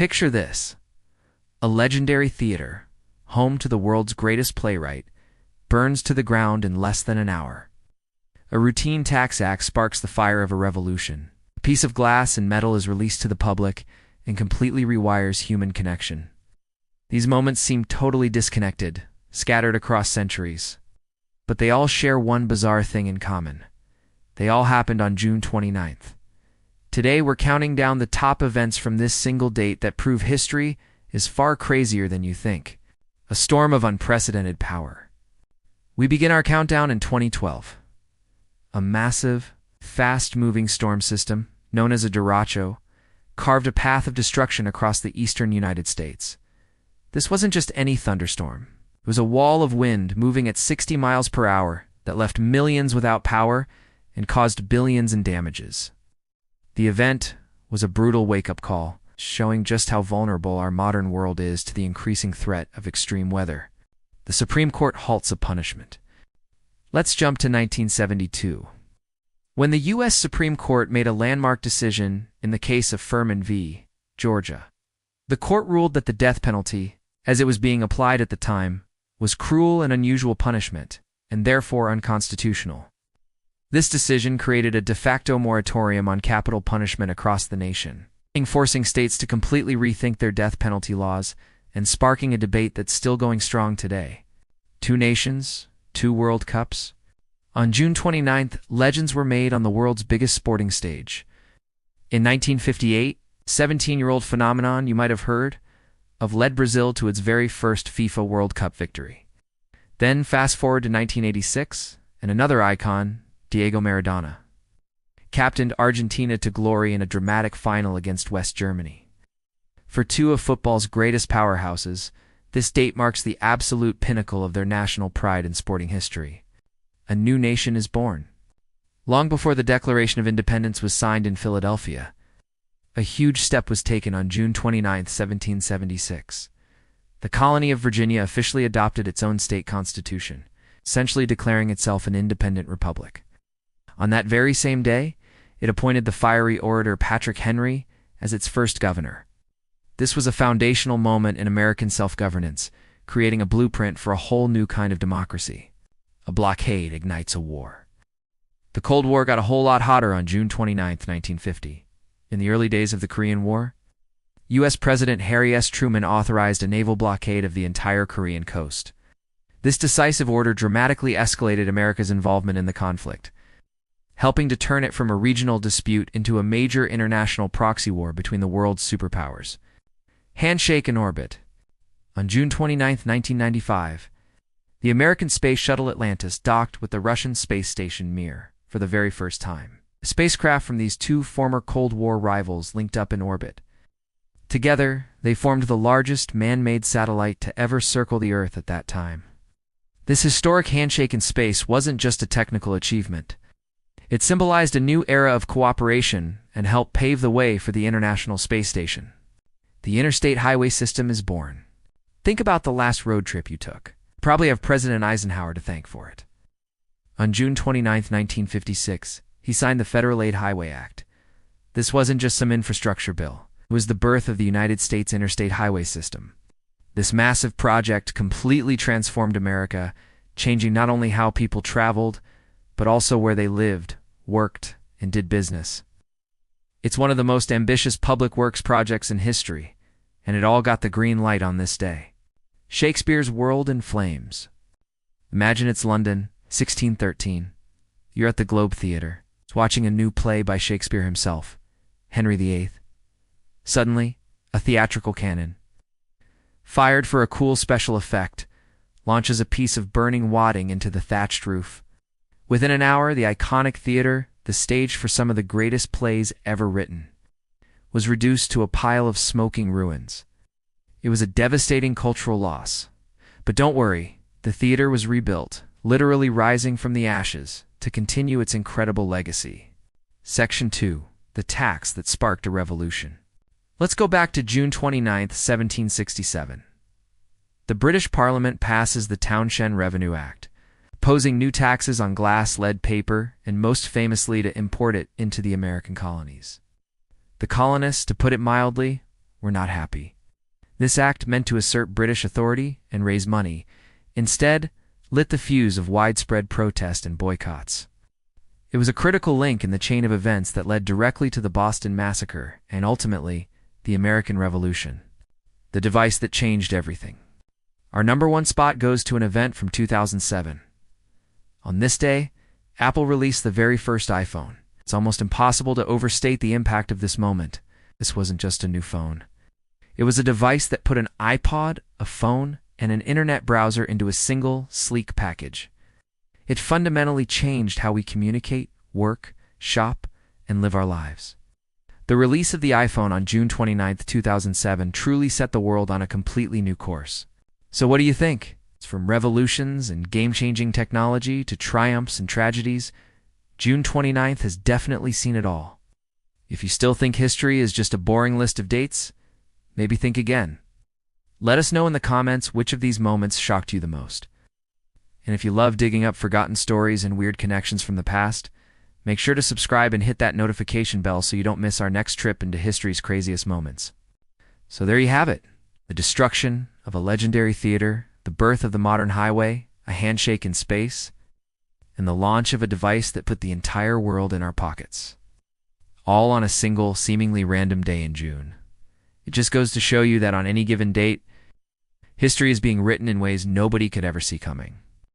Picture this. A legendary theater, home to the world's greatest playwright, burns to the ground in less than an hour. A routine tax act sparks the fire of a revolution. A piece of glass and metal is released to the public and completely rewires human connection. These moments seem totally disconnected, scattered across centuries. But they all share one bizarre thing in common. They all happened on June 29th. Today we're counting down the top events from this single date that prove history is far crazier than you think. A storm of unprecedented power. We begin our countdown in 2012. A massive, fast-moving storm system, known as a derecho, carved a path of destruction across the eastern United States. This wasn't just any thunderstorm. It was a wall of wind moving at 60 miles per hour that left millions without power and caused billions in damages. The event was a brutal wake-up call, showing just how vulnerable our modern world is to the increasing threat of extreme weather. The Supreme Court halts a punishment. Let's jump to 1972. When the U.S. Supreme Court made a landmark decision in the case of Furman v. Georgia, the court ruled that the death penalty, as it was being applied at the time, was cruel and unusual punishment, and therefore unconstitutional. This decision created a de facto moratorium on capital punishment across the nation, forcing states to completely rethink their death penalty laws and sparking a debate that's still going strong today. 2 nations, 2 World Cups. On June 29th, legends were made on the world's biggest sporting stage. In 1958, 17-year-old phenomenon you might have heard of led Brazil to its very first FIFA World Cup victory. Then fast forward to 1986, and another icon, Diego Maradona, captained Argentina to glory in a dramatic final against West Germany. For 2 of football's greatest powerhouses, this date marks the absolute pinnacle of their national pride in sporting history. A new nation is born. Long before the Declaration of Independence was signed in Philadelphia, a huge step was taken on June 29, 1776. The colony of Virginia officially adopted its own state constitution, essentially declaring itself an independent republic. On that very same day, it appointed the fiery orator Patrick Henry as its first governor. This was a foundational moment in American self-governance, creating a blueprint for a whole new kind of democracy. A blockade ignites a war. The Cold War got a whole lot hotter on June 29, 1950. In the early days of the Korean War, U.S. President Harry S. Truman authorized a naval blockade of the entire Korean coast. This decisive order dramatically escalated America's involvement in the conflict, helping to turn it from a regional dispute into a major international proxy war between the world's superpowers. Handshake in orbit. On June 29, 1995, the American space shuttle Atlantis docked with the Russian space station Mir for the very first time. A spacecraft from these 2 former Cold War rivals linked up in orbit. Together, they formed the largest man-made satellite to ever circle the Earth at that time. This historic handshake in space wasn't just a technical achievement. It symbolized a new era of cooperation and helped pave the way for the International Space Station. The Interstate Highway System is born. Think about the last road trip you took. You probably have President Eisenhower to thank for it. On June 29, 1956, he signed the Federal Aid Highway Act. This wasn't just some infrastructure bill. It was the birth of the United States Interstate Highway System. This massive project completely transformed America, changing not only how people traveled, but also where they lived, worked, and did business. It's one of the most ambitious public works projects in history, and it all got the green light on this day. Shakespeare's world in flames. Imagine it's London, 1613. You're at the Globe Theatre, watching a new play by Shakespeare himself, Henry VIII. Suddenly, a theatrical cannon, fired for a cool special effect, launches a piece of burning wadding into the thatched roof. Within an hour, the iconic theater, the stage for some of the greatest plays ever written, was reduced to a pile of smoking ruins. It was a devastating cultural loss. But don't worry, the theater was rebuilt, literally rising from the ashes, to continue its incredible legacy. Section 2. The tax that sparked a revolution. Let's go back to June 29, 1767. The British Parliament passes the Townshend Revenue Act, imposing new taxes on glass, lead, paper, and most famously to import it into the American colonies. The colonists, to put it mildly, were not happy. This act, meant to assert British authority and raise money, instead lit the fuse of widespread protest and boycotts. It was a critical link in the chain of events that led directly to the Boston Massacre and ultimately the American Revolution, the device that changed everything. Our number one spot goes to an event from 2007. On this day, Apple released the very first iPhone. It's almost impossible to overstate the impact of this moment. This wasn't just a new phone. It was a device that put an iPod, a phone, and an internet browser into a single, sleek package. It fundamentally changed how we communicate, work, shop, and live our lives. The release of the iPhone on June 29, 2007 truly set the world on a completely new course. So what do you think? It's from revolutions and game-changing technology to triumphs and tragedies. June 29th has definitely seen it all. If you still think history is just a boring list of dates, maybe think again. Let us know in the comments which of these moments shocked you the most. And if you love digging up forgotten stories and weird connections from the past, make sure to subscribe and hit that notification bell so you don't miss our next trip into history's craziest moments. So there you have it. The destruction of a legendary theater, the birth of the modern highway, a handshake in space, and the launch of a device that put the entire world in our pockets. All on a single, seemingly random day in June. It just goes to show you that on any given date, history is being written in ways nobody could ever see coming.